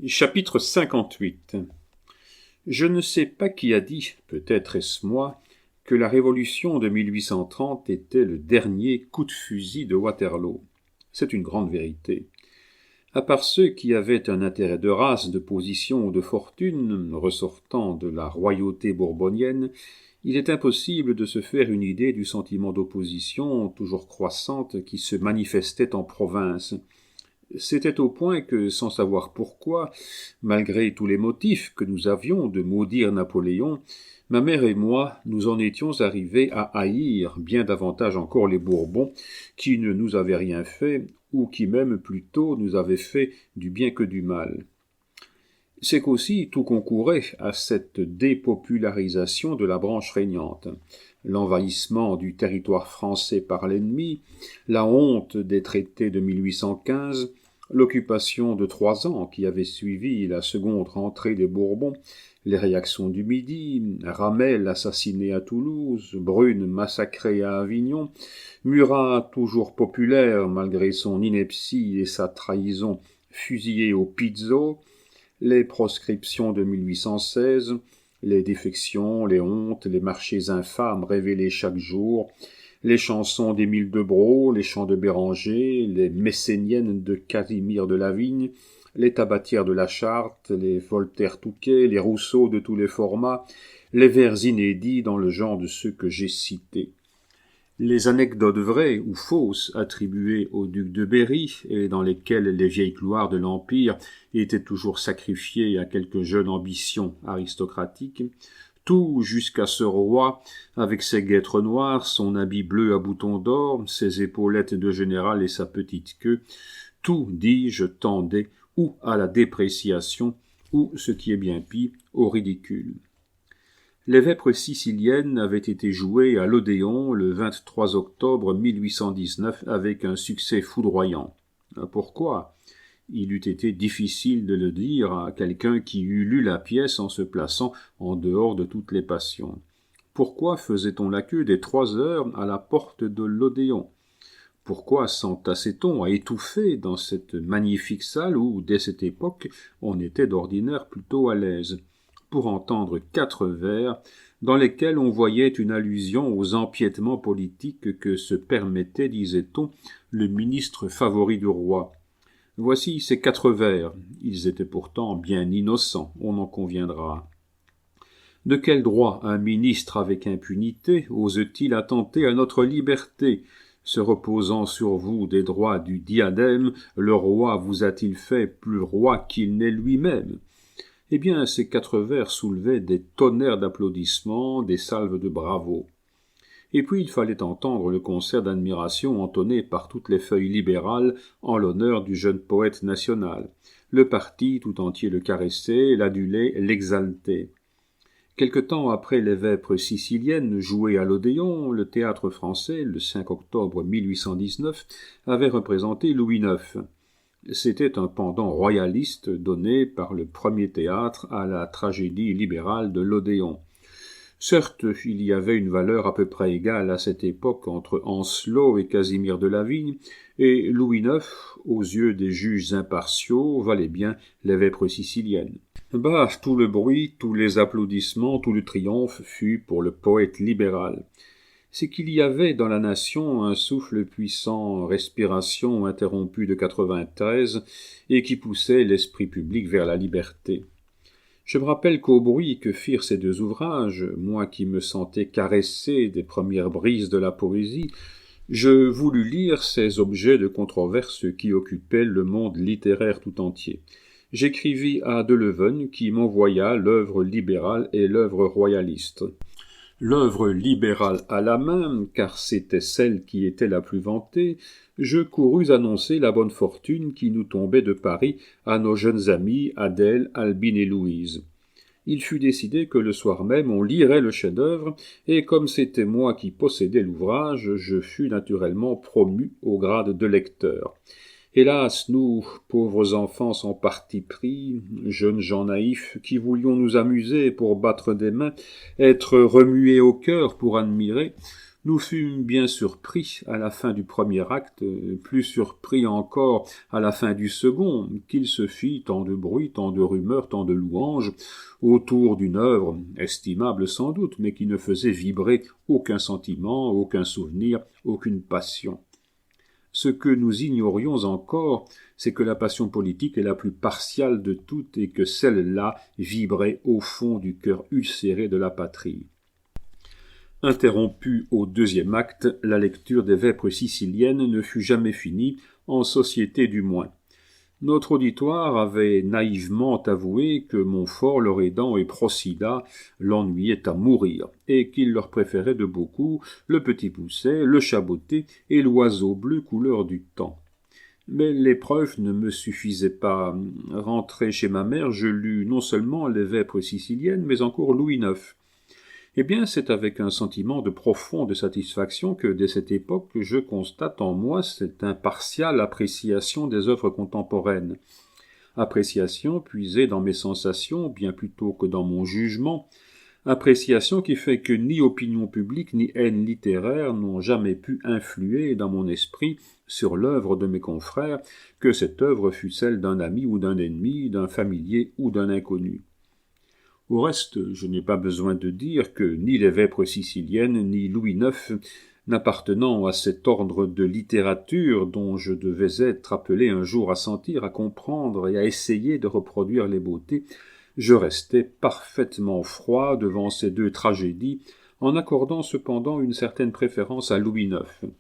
Chapitre 58. Je ne sais pas qui a dit, peut-être est-ce moi, que la Révolution de 1830 était le dernier coup de fusil de Waterloo. C'est une grande vérité. À part ceux qui avaient un intérêt de race, de position ou de fortune, ressortant de la royauté bourbonienne, il est impossible de se faire une idée du sentiment d'opposition toujours croissante qui se manifestait en province. C'était au point que, sans savoir pourquoi, malgré tous les motifs que nous avions de maudire Napoléon, ma mère et moi, nous en étions arrivés à haïr bien davantage encore les Bourbons, qui ne nous avaient rien fait, ou qui même plutôt nous avaient fait du bien que du mal. C'est qu'aussi tout concourait à cette dépopularisation de la branche régnante. L'envahissement du territoire français par l'ennemi, la honte des traités de 1815, l'occupation de 3 ans qui avait suivi la seconde rentrée des Bourbons, les réactions du Midi, Ramel assassiné à Toulouse, Brune massacré à Avignon, Murat toujours populaire malgré son ineptie et sa trahison fusillé au Pizzo, les proscriptions de 1816, les défections, les hontes, les marchés infâmes révélés chaque jour, les chansons d'Émile Debrau, les chants de Béranger, les messéniennes de Casimir de Lavigne, les tabatières de la Charte, les Voltaire-Touquet, les Rousseau de tous les formats, les vers inédits dans le genre de ceux que j'ai cités. Les anecdotes vraies ou fausses attribuées au duc de Berry et dans lesquelles les vieilles gloires de l'Empire étaient toujours sacrifiées à quelques jeunes ambitions aristocratiques, tout jusqu'à ce roi, avec ses guêtres noires, son habit bleu à boutons d'or, ses épaulettes de général et sa petite queue, tout, dis-je, tendait ou à la dépréciation, ou, ce qui est bien pis, au ridicule. Les vêpres siciliennes avaient été jouées à l'Odéon le 23 octobre 1819 avec un succès foudroyant. Pourquoi ? Il eût été difficile de le dire à quelqu'un qui eût lu la pièce en se plaçant en dehors de toutes les passions. Pourquoi faisait-on la queue des 3 heures à la porte de l'Odéon ? Pourquoi s'entassait-on à étouffer dans cette magnifique salle où, dès cette époque, on était d'ordinaire plutôt à l'aise ? Pour entendre 4 vers dans lesquels on voyait une allusion aux empiètements politiques que se permettait, disait-on, le ministre favori du roi. Voici ces 4 vers. Ils étaient pourtant bien innocents, on en conviendra. De quel droit un ministre avec impunité ose-t-il attenter à notre liberté ? Se reposant sur vous des droits du diadème, le roi vous a-t-il fait plus roi qu'il n'est lui-même ? Eh bien, ces 4 vers soulevaient des tonnerres d'applaudissements, des salves de bravo. Et puis il fallait entendre le concert d'admiration entonné par toutes les feuilles libérales en l'honneur du jeune poète national. Le parti tout entier le caressait, l'adulait, l'exaltait. Quelque temps après les vêpres siciliennes jouées à l'Odéon, le théâtre français, le 5 octobre 1819, avait représenté Louis IX. C'était un pendant royaliste donné par le premier théâtre à la tragédie libérale de l'Odéon. Certes, il y avait une valeur à peu près égale à cette époque entre Ancelot et Casimir de Lavigne, et Louis IX, aux yeux des juges impartiaux, valait bien les vêpres siciliennes. Bah, tout le bruit, tous les applaudissements, tout le triomphe fut pour le poète libéral. C'est qu'il y avait dans la nation un souffle puissant, respiration interrompue de 93, et qui poussait l'esprit public vers la liberté. Je me rappelle qu'au bruit que firent ces 2 ouvrages, moi qui me sentais caressé des premières brises de la poésie, je voulus lire ces objets de controverse qui occupaient le monde littéraire tout entier. J'écrivis à Deleven qui m'envoya l'œuvre libérale et l'œuvre royaliste. L'œuvre libérale à la main, car c'était celle qui était la plus vantée, je courus annoncer la bonne fortune qui nous tombait de Paris à nos jeunes amies Adèle, Albine et Louise. Il fut décidé que le soir même on lirait le chef-d'œuvre, et comme c'était moi qui possédais l'ouvrage, je fus naturellement promu au grade de lecteur. Hélas, nous, pauvres enfants sans parti pris, jeunes gens naïfs, qui voulions nous amuser pour battre des mains, être remués au cœur pour admirer, Nous fûmes bien surpris à la fin du premier acte, plus surpris encore à la fin du second, qu'il se fit tant de bruit, tant de rumeurs, tant de louanges, autour d'une œuvre, estimable sans doute, mais qui ne faisait vibrer aucun sentiment, aucun souvenir, aucune passion. Ce que nous ignorions encore, c'est que la passion politique est la plus partiale de toutes et que celle-là vibrait au fond du cœur ulcéré de la patrie. Interrompue au deuxième acte, la lecture des Vêpres siciliennes ne fut jamais finie, en société du moins. Notre auditoire avait naïvement avoué que Montfort, Loredan et Procida l'ennuyaient à mourir, et qu'il leur préférait de beaucoup le Petit Poucet, le Chaboté et l'Oiseau bleu couleur du temps. Mais l'épreuve ne me suffisait pas. Rentré chez ma mère, je lus non seulement les Vêpres siciliennes, mais encore Louis IX. Eh bien, c'est avec un sentiment de profonde satisfaction que, dès cette époque, je constate en moi cette impartiale appréciation des œuvres contemporaines. Appréciation puisée dans mes sensations bien plutôt que dans mon jugement, appréciation qui fait que ni opinion publique ni haine littéraire n'ont jamais pu influer dans mon esprit sur l'œuvre de mes confrères, que cette œuvre fût celle d'un ami ou d'un ennemi, d'un familier ou d'un inconnu. Au reste, je n'ai pas besoin de dire que ni les Vêpres siciliennes, ni Louis IX, n'appartenant à cet ordre de littérature dont je devais être appelé un jour à sentir, à comprendre et à essayer de reproduire les beautés, je restais parfaitement froid devant ces deux tragédies, en accordant cependant une certaine préférence à Louis IX.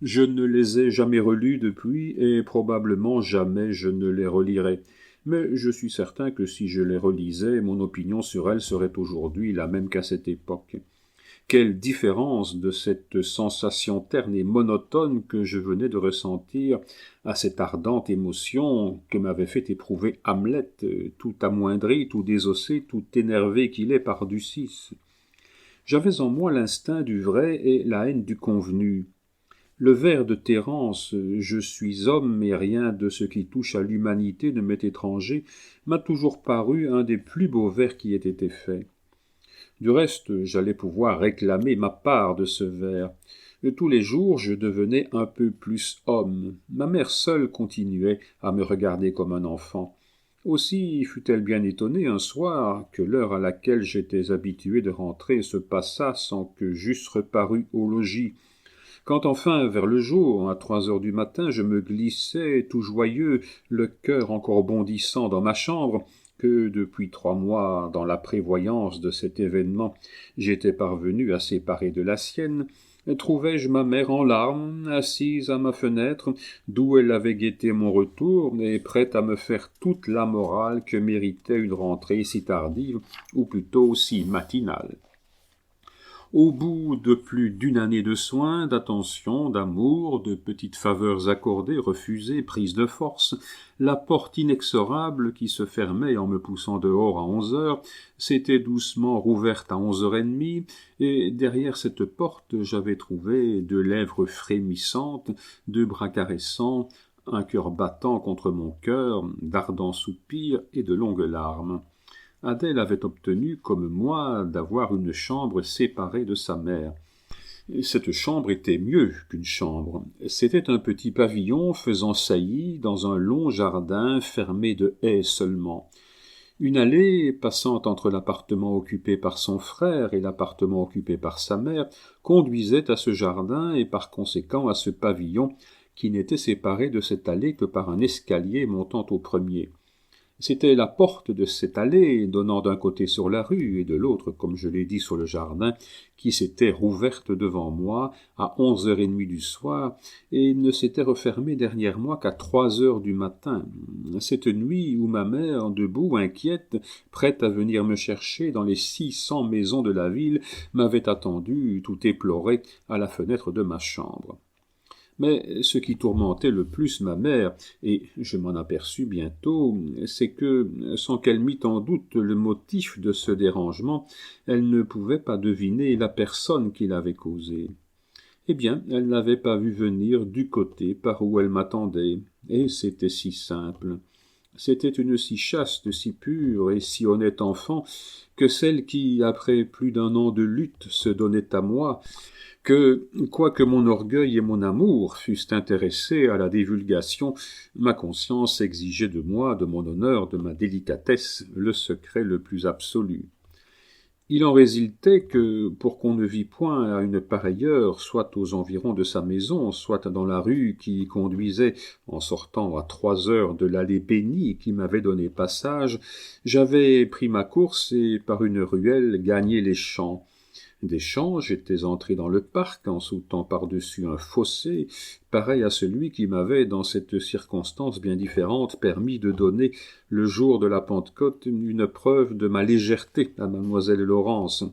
Je ne les ai jamais relus depuis, et probablement jamais je ne les relirai. Mais je suis certain que si je les relisais, mon opinion sur elles serait aujourd'hui la même qu'à cette époque. Quelle différence de cette sensation terne et monotone que je venais de ressentir à cette ardente émotion que m'avait fait éprouver Hamlet, tout amoindri, tout désossé, tout énervé qu'il est par Ducis. J'avais en moi l'instinct du vrai et la haine du convenu. Le vers de Terence « Je suis homme, mais rien de ce qui touche à l'humanité ne m'est étranger » m'a toujours paru un des plus beaux vers qui ait été fait. Du reste, j'allais pouvoir réclamer ma part de ce vers. Tous les jours, je devenais un peu plus homme. Ma mère seule continuait à me regarder comme un enfant. Aussi fut-elle bien étonnée un soir que l'heure à laquelle j'étais habitué de rentrer se passa sans que j'eusse reparu au logis. Quand enfin, vers le jour, à 3 heures du matin, je me glissais, tout joyeux, le cœur encore bondissant dans ma chambre, que depuis 3 mois, dans la prévoyance de cet événement, j'étais parvenu à séparer de la sienne, trouvai-je ma mère en larmes, assise à ma fenêtre, d'où elle avait guetté mon retour, et prête à me faire toute la morale que méritait une rentrée si tardive, ou plutôt si matinale. Au bout de plus d'une année de soins, d'attention, d'amour, de petites faveurs accordées, refusées, prises de force, la porte inexorable qui se fermait en me poussant dehors à 11 heures s'était doucement rouverte à 11h30, et derrière cette porte j'avais trouvé 2 lèvres frémissantes, 2 bras caressants, un cœur battant contre mon cœur, d'ardents soupirs et de longues larmes. Adèle avait obtenu, comme moi, d'avoir une chambre séparée de sa mère. Cette chambre était mieux qu'une chambre. C'était un petit pavillon faisant saillie dans un long jardin fermé de haies seulement. Une allée, passant entre l'appartement occupé par son frère et l'appartement occupé par sa mère, conduisait à ce jardin et par conséquent à ce pavillon qui n'était séparé de cette allée que par un escalier montant au premier. C'était la porte de cette allée, donnant d'un côté sur la rue et de l'autre, comme je l'ai dit, sur le jardin, qui s'était rouverte devant moi à 11h30 du soir et ne s'était refermée derrière moi qu'à 3h du matin. Cette nuit où ma mère, debout, inquiète, prête à venir me chercher dans les 600 maisons de la ville, m'avait attendu, tout éploré, à la fenêtre de ma chambre. Mais ce qui tourmentait le plus ma mère, et je m'en aperçus bientôt, c'est que, sans qu'elle mît en doute le motif de ce dérangement, elle ne pouvait pas deviner la personne qui l'avait causé. Eh bien, elle n'avait pas vu venir du côté par où elle m'attendait, et c'était si simple. C'était une si chaste, si pure et si honnête enfant que celle qui, après plus d'un an de lutte, se donnait à moi, que, quoique mon orgueil et mon amour fussent intéressés à la divulgation, ma conscience exigeait de moi, de mon honneur, de ma délicatesse, le secret le plus absolu. Il en résultait que, pour qu'on ne vît point à une pareille heure, soit aux environs de sa maison, soit dans la rue qui conduisait, en sortant à 3 heures de l'allée bénie qui m'avait donné passage, j'avais pris ma course et, par une ruelle, gagné les champs. Des champs, j'étais entré dans le parc en sautant par-dessus un fossé, pareil à celui qui m'avait, dans cette circonstance bien différente, permis de donner, le jour de la Pentecôte, une preuve de ma légèreté à mademoiselle Laurence.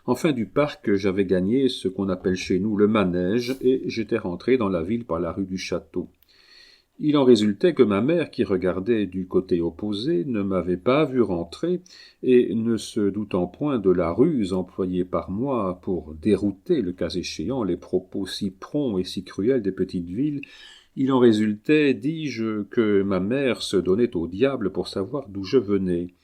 En fin du parc, j'avais gagné ce qu'on appelle chez nous le manège, et j'étais rentré dans la ville par la rue du Château. Il en résultait que ma mère, qui regardait du côté opposé, ne m'avait pas vu rentrer, et ne se doutant point de la ruse employée par moi pour dérouter, le cas échéant, les propos si prompts et si cruels des petites villes, il en résultait, dis-je, que ma mère se donnait au diable pour savoir d'où je venais.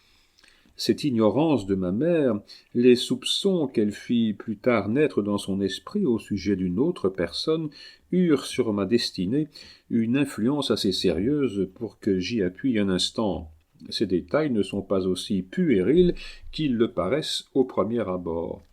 Cette ignorance de ma mère, les soupçons qu'elle fit plus tard naître dans son esprit au sujet d'une autre personne, eurent sur ma destinée une influence assez sérieuse pour que j'y appuie un instant. Ces détails ne sont pas aussi puérils qu'ils le paraissent au premier abord.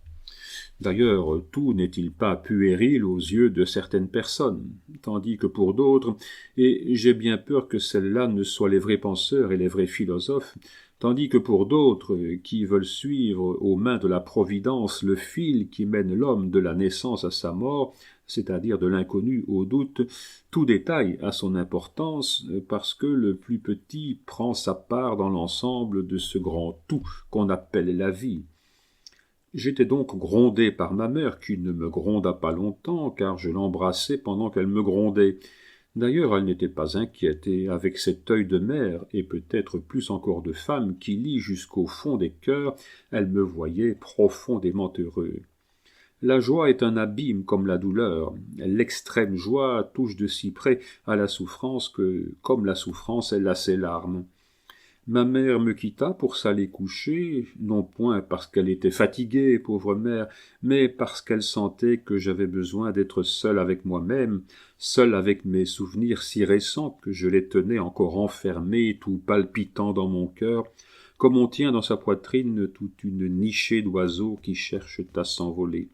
D'ailleurs, tout n'est-il pas puéril aux yeux de certaines personnes, tandis que pour d'autres, et j'ai bien peur que celles-là ne soient les vrais penseurs et les vrais philosophes, tandis que pour d'autres, qui veulent suivre aux mains de la Providence le fil qui mène l'homme de la naissance à sa mort, c'est-à-dire de l'inconnu au doute, tout détail a son importance, parce que le plus petit prend sa part dans l'ensemble de ce grand tout qu'on appelle la vie. J'étais donc grondé par ma mère, qui ne me gronda pas longtemps, car je l'embrassais pendant qu'elle me grondait. D'ailleurs, elle n'était pas inquiète, et avec cet œil de mère, et peut-être plus encore de femme, qui lit jusqu'au fond des cœurs, elle me voyait profondément heureux. La joie est un abîme comme la douleur. L'extrême joie touche de si près à la souffrance que, comme la souffrance, elle a ses larmes. Ma mère me quitta pour s'aller coucher, non point parce qu'elle était fatiguée, pauvre mère, mais parce qu'elle sentait que j'avais besoin d'être seul avec moi-même, seul avec mes souvenirs si récents que je les tenais encore enfermés, tout palpitants dans mon cœur, comme on tient dans sa poitrine toute une nichée d'oiseaux qui cherchent à s'envoler.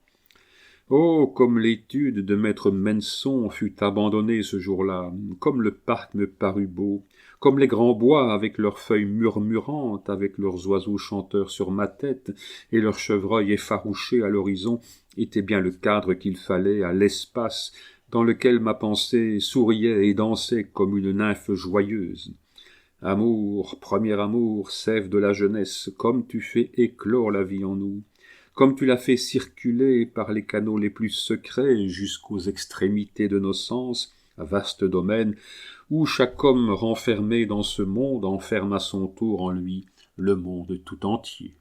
Oh, comme l'étude de maître Menson fut abandonnée ce jour-là, comme le parc me parut beau, comme les grands bois avec leurs feuilles murmurantes, avec leurs oiseaux chanteurs sur ma tête et leurs chevreuils effarouchés à l'horizon, était bien le cadre qu'il fallait à l'espace dans lequel ma pensée souriait et dansait comme une nymphe joyeuse. Amour, premier amour, sève de la jeunesse, comme tu fais éclore la vie en nous, comme tu l'as fait circuler par les canaux les plus secrets jusqu'aux extrémités de nos sens, vaste domaine, où chaque homme renfermé dans ce monde enferme à son tour en lui le monde tout entier.